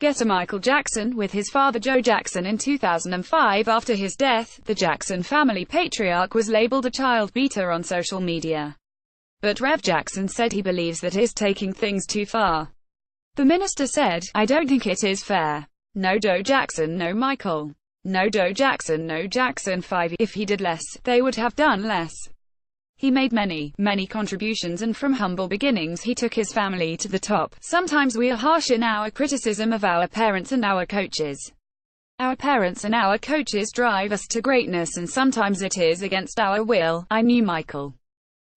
Getter Michael Jackson with his father Joe Jackson in 2005. After his death, the Jackson family patriarch was labeled a child beater on social media. But Rev Jackson said he believes that is taking things too far. The minister said, "I don't think it is fair. No Joe Jackson, no Michael. No Joe Jackson, no Jackson 5. If he did less, they would have done less. He made many contributions, and from humble beginnings he took his family to the top. Sometimes we are harsh in our criticism of our parents and our coaches. Our parents and our coaches drive us to greatness, and sometimes it is against our will. I knew Michael.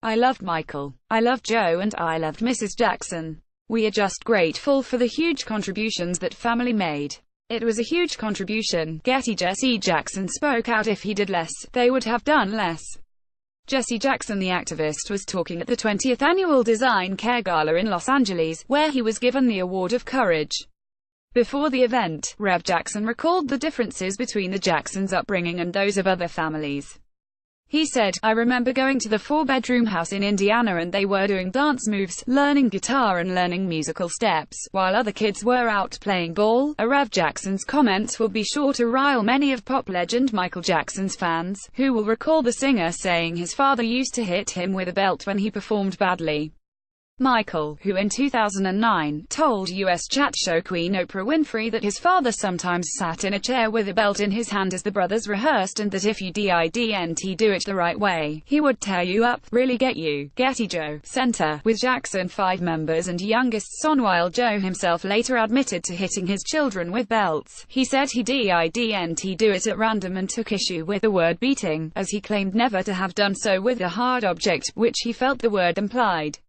I loved Michael. I loved Joe, and I loved Mrs. Jackson. We are just grateful for the huge contributions that family made. It was a huge contribution." Jesse Jackson spoke out. If he did less, they would have done less. Jesse Jackson, the activist, was talking at the 20th Annual Design Care Gala in Los Angeles, where he was given the Award of Courage. Before the event, Rev Jackson recalled the differences between the Jacksons' upbringing and those of other families. He said, "I remember going to the four-bedroom house in Indiana, and they were doing dance moves, learning guitar and learning musical steps, while other kids were out playing ball." Rev Jackson's comments will be sure to rile many of pop legend Michael Jackson's fans, who will recall the singer saying his father used to hit him with a belt when he performed badly. Michael, who in 2009, told U.S. chat show queen Oprah Winfrey that his father sometimes sat in a chair with a belt in his hand as the brothers rehearsed, and that if you didn't do it the right way, he would tear you up, really get you. Getty Joe, center, with Jackson 5 members and youngest son. While Joe himself later admitted to hitting his children with belts, he said he didn't do it at random and took issue with the word beating, as he claimed never to have done so with a hard object, which he felt the word implied.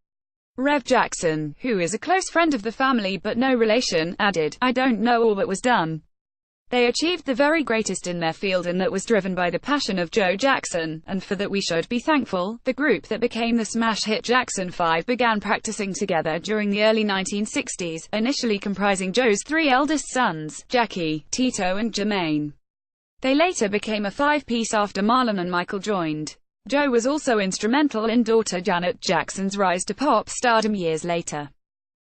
Rev Jackson, who is a close friend of the family but no relation, added, "I don't know all that was done. They achieved the very greatest in their field, and that was driven by the passion of Joe Jackson, and for that we should be thankful." The group that became the smash hit Jackson 5 began practicing together during the early 1960s, initially comprising Joe's 3 eldest sons, Jackie, Tito and Jermaine. They later became a 5-piece after Marlon and Michael joined. Joe was also instrumental in daughter Janet Jackson's rise to pop stardom years later.